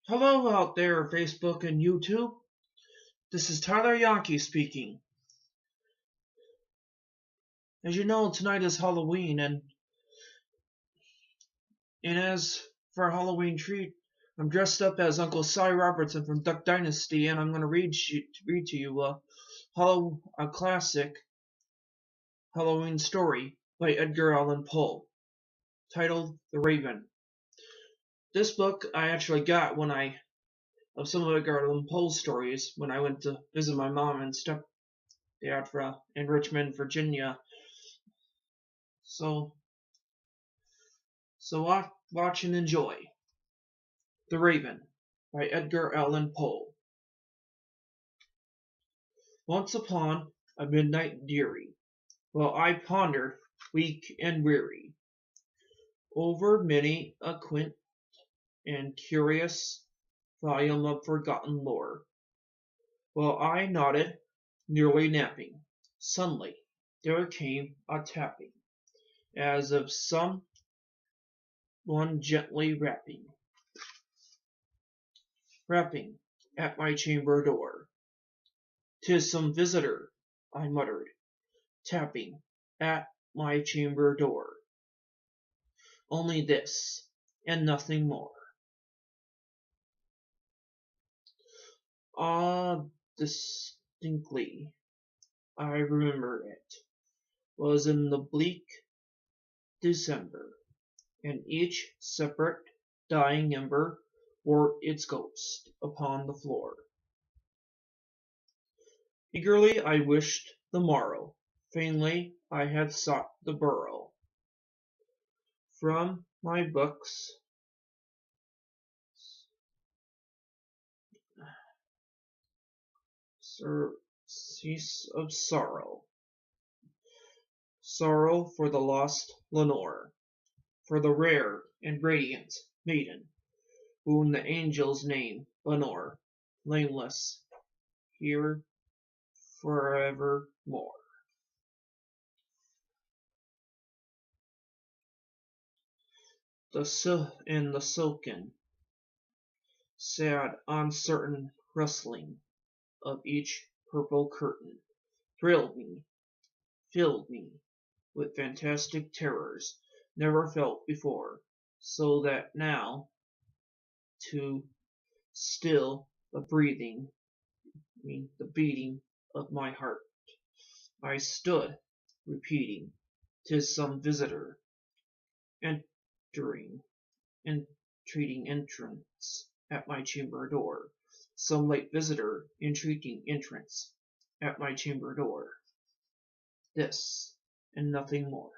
Hello out there, Facebook and YouTube. This is Tyler Yankee speaking. As you know, tonight is Halloween, and as for a Halloween treat, I'm dressed up as Uncle Robertson from Duck Dynasty, and I'm going to read to you a classic Halloween story by Edgar Allan Poe, titled The Raven. This book I actually got of some of Edgar Allan Poe's stories when I went to visit my mom and stepdad in Richmond, Virginia. So watch and enjoy. The Raven by Edgar Allan Poe. Once upon a midnight dreary, while I pondered, weak and weary, over many a quaint and curious volume of forgotten lore, while I nodded, nearly napping, suddenly there came a tapping, as of some one gently rapping at my chamber door. "'Tis some visitor," I muttered, tapping at my chamber door. "Only this, and nothing more." Ah, distinctly I remember it was in the bleak December, and each separate dying ember wore its ghost upon the floor. Eagerly I wished the morrow, vainly I had sought the burrow. From my books surcease of sorrow for the lost Lenore, for the rare and radiant maiden, whom the angels name Lenore, nameless here forevermore. The silken, sad, uncertain rustling of each purple curtain thrilled me, filled me with fantastic terrors never felt before, so that now, to still the beating of my heart, I stood, repeating, "'Tis some visitor, entering, entreating entrance at my chamber door, some late visitor entreating entrance at my chamber door." This, and nothing more.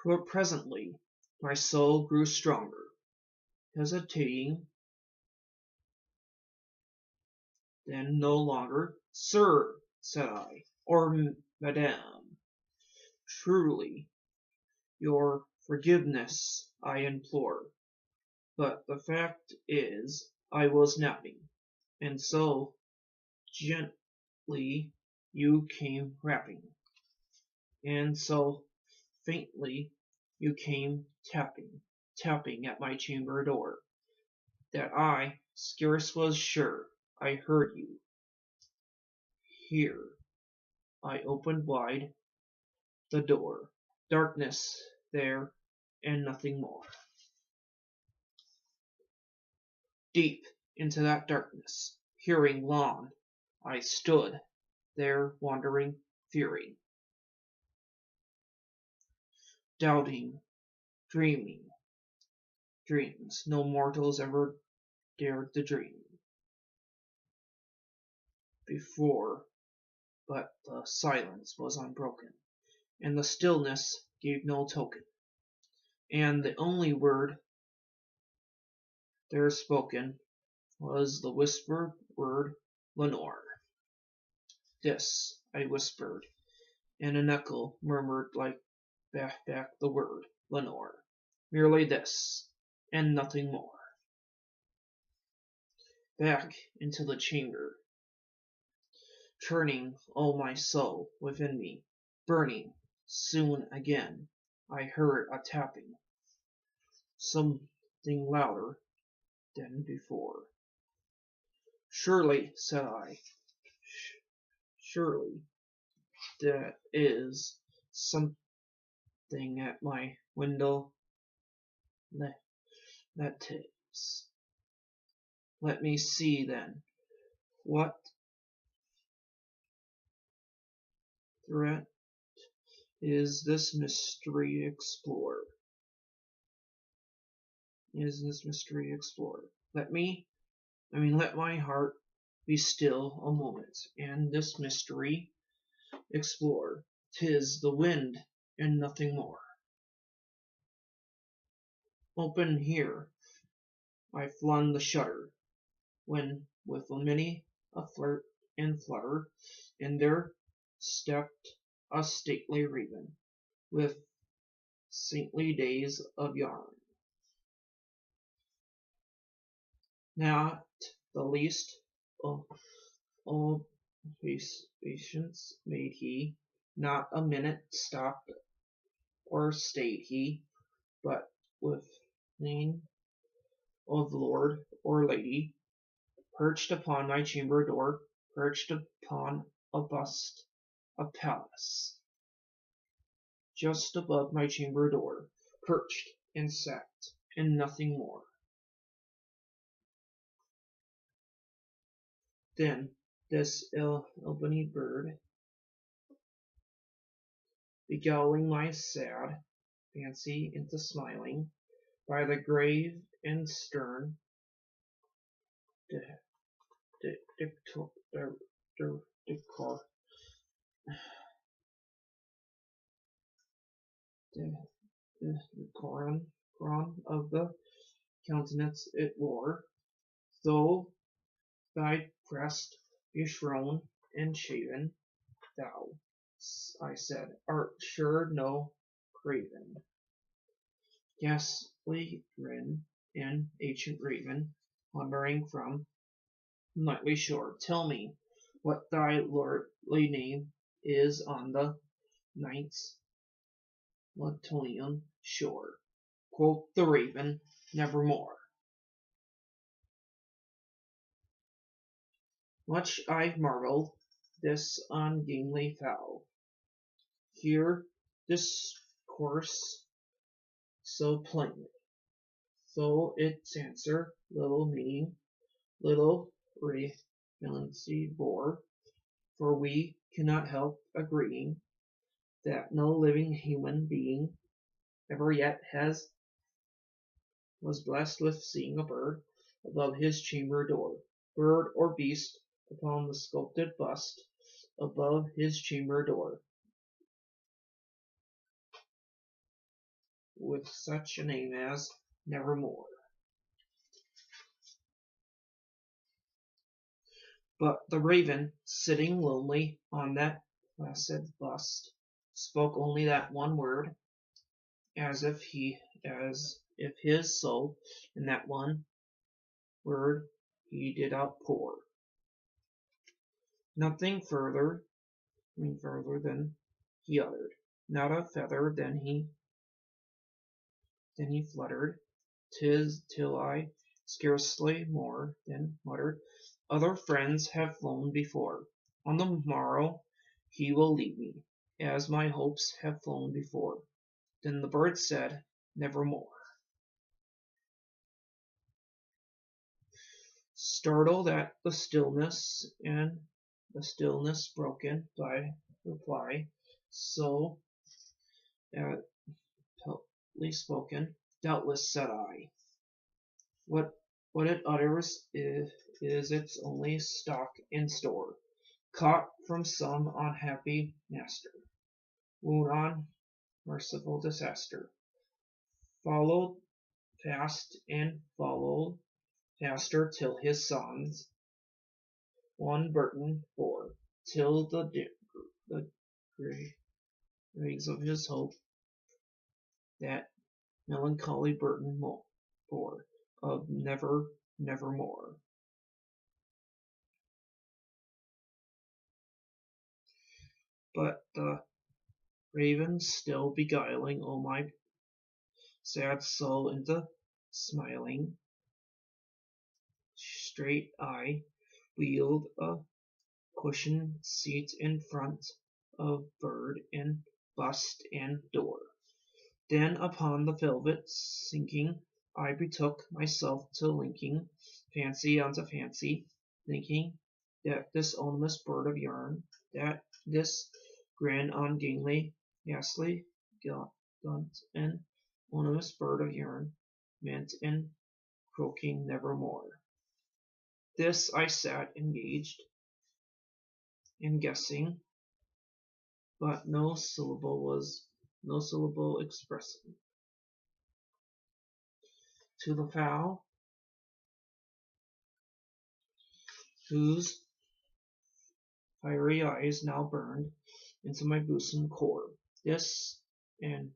But presently my soul grew stronger, hesitating, then no longer. "Sir," said I, "or Madame, truly your forgiveness I implore, but the fact is I was napping, and so gently you came rapping, and so faintly you came tapping at my chamber door, that I scarce was sure I heard you. Here I opened wide the door. Darkness there, and nothing more." Deep into that darkness, peering long, I stood there wondering, fearing, doubting, dreaming dreams no mortals ever dared to dream before, but the silence was unbroken, and the stillness gave no token, and the only word there spoken was the whispered word "Lenore." "This," I whispered, and an echo murmured like back the word "Lenore." "Merely this, and nothing more." Back into the chamber, turning all my soul within me, burning. Soon again I heard a tapping, something louder than before. "Surely," said I, "surely that is something at my window. Let, that is. Let me see then. What threat is this mystery explorer? Let my heart be still a moment, and this mystery explore. 'Tis the wind and nothing more. Open here." I flung the shutter, when with many a flirt and flutter, in there stepped a stately raven, with saintly days of yarn. Not the least obeisance made he, not a minute stopped or stayed he, but with name of lord or lady, perched upon my chamber door, perched upon a bust, a palace, just above my chamber door, perched and sat, and nothing more. Then this ebony bird, beguiling my sad fancy into smiling, by the grave and stern decorum of the countenance it wore, though thy crest be shorn and shaven, thou, I said, art sure no craven. Ghastly grin, an ancient raven, wandering from nightly shore, tell me what thy lordly name is on the night's Latonian shore. Quoth the raven, nevermore. Much I marvelled this ungainly fowl, hear discourse so plainly, though its answer little meaning, little relevancy bore, for we cannot help agreeing that no living human being ever yet was blessed with seeing a bird above his chamber door, bird or beast upon the sculpted bust above his chamber door, with such a name as Nevermore. But the raven, sitting lonely on that placid bust, spoke only that one word, as if his soul in that one word he did outpour. Nothing further than he uttered, not a feather than he fluttered, till I scarcely more than muttered, other friends have flown before. On the morrow he will leave me, as my hopes have flown before. Then the bird said, nevermore. Startled at the stillness, and the stillness broken by reply, so aptly spoken, doubtless, said I, what it utters is its only stock and store, caught from some unhappy master, wound on merciful disaster, followed fast and followed faster till his sons one burden bore, till the dregs of his hope that melancholy burden bore, of nevermore. But the raven still beguiling, oh my sad soul into smiling, straight eye, wheeled a cushioned seat in front of bird and bust and door. Then upon the velvet sinking, I betook myself to linking fancy unto fancy, thinking that this ominous bird of yarn, that this grand ungainly, ghastly, gaunt and ominous bird of yarn, meant in croaking nevermore. This I sat engaged in guessing, but no syllable expressing. To the fowl, whose fiery eyes now burned into my bosom core, this and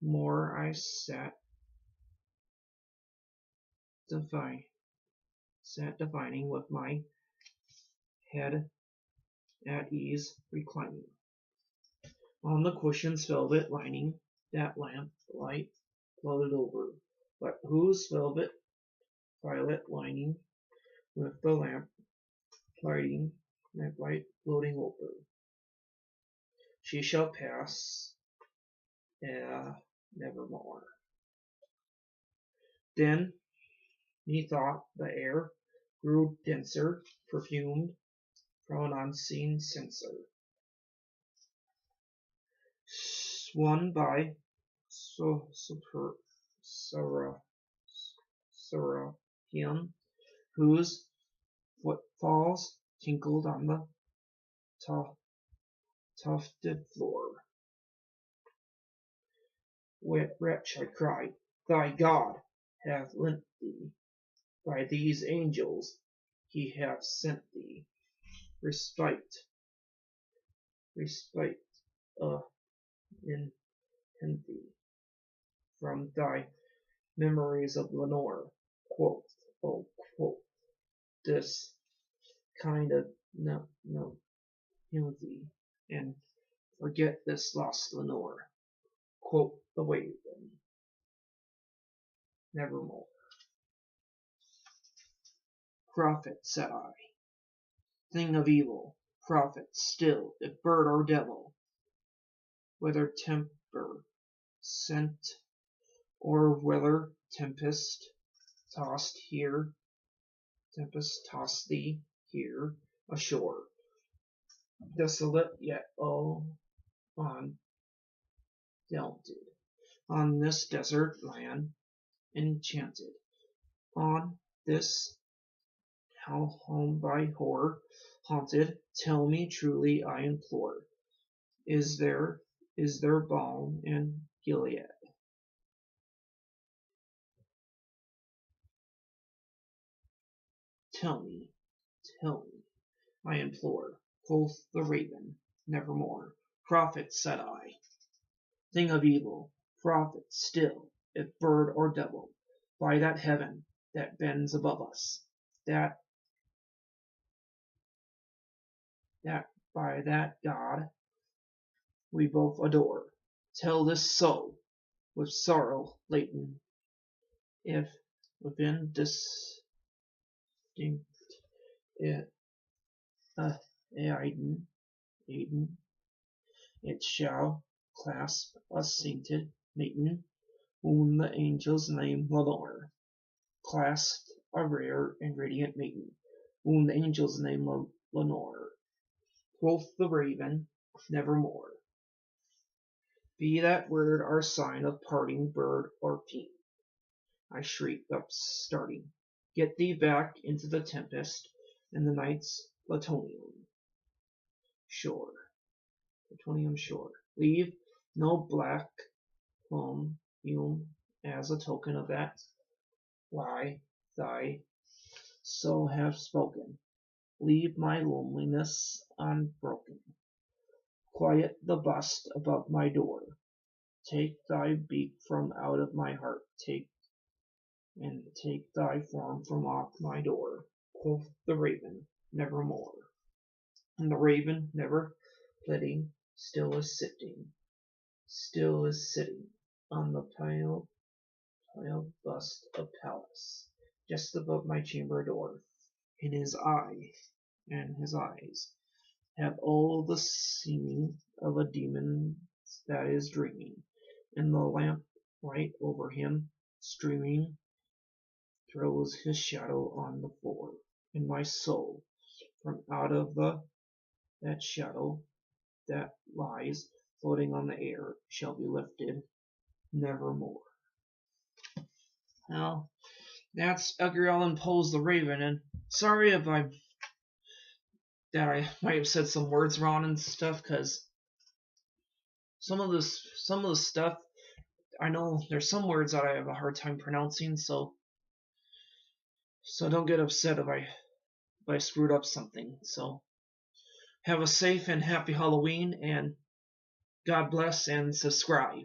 more I sat divining with my head at ease reclining on the cushion's velvet lining. That lamp light floated over, but whose velvet violet lining with the lamp light floating over. She shall pass, nevermore. Then, methought, the air grew denser, perfumed from an unseen censer, swung by seraphim, whose footfalls tinkled on the tufted floor. Wretch, I cried, thy God hath lent thee, by these angels he hath sent thee, respite in thee, from thy memories of Lenore. Quoth, oh, quoth, this kind of no thee, and forget this lost Lenore. Quoth the Raven, nevermore. Prophet, said I, thing of evil, prophet still, if bird or devil, whether temper sent, or whether tempest tossed thee here ashore, desolate yet undaunted, on this desert land enchanted, on this home by horror haunted, tell me truly, I implore, is there balm in Gilead? Tell me, I implore. Quoth the Raven, nevermore. Prophet, said I, thing of evil, prophet still, if bird or devil, by that heaven that bends above us, that by that God we both adore, tell this so, with sorrow latent, if within distinct Aiden, it shall clasp a sainted maiden, whom the angels name Lenore, clasped a rare and radiant maiden, whom the angels name Lenore. Quoth the Raven, nevermore. Be that word our sign of parting, bird or fiend. I shrieked up, starting. Get thee back into the tempest and the night's Plutonium shore. Leave no black plume as a token of that lie thy soul have spoken. Leave my loneliness unbroken. Quiet the bust above my door. Take thy beak from out of my heart. Take thy form from off my door. Quoth the Raven, nevermore. And the Raven, never flitting, still is sitting, on the pale bust of Pallas, just above my chamber door. In his eyes have all the seeming of a demon that is dreaming, and the lamp right over him, streaming, throws his shadow on the floor. And my soul, from out of that shadow that lies floating on the air, shall be lifted nevermore. Now, that's Edgar Allan Poe's The Raven, and sorry if I might have said some words wrong and stuff, because some of the stuff, I know there's some words that I have a hard time pronouncing, so don't get upset if I screwed up something. So have a safe and happy Halloween, and God bless, and subscribe.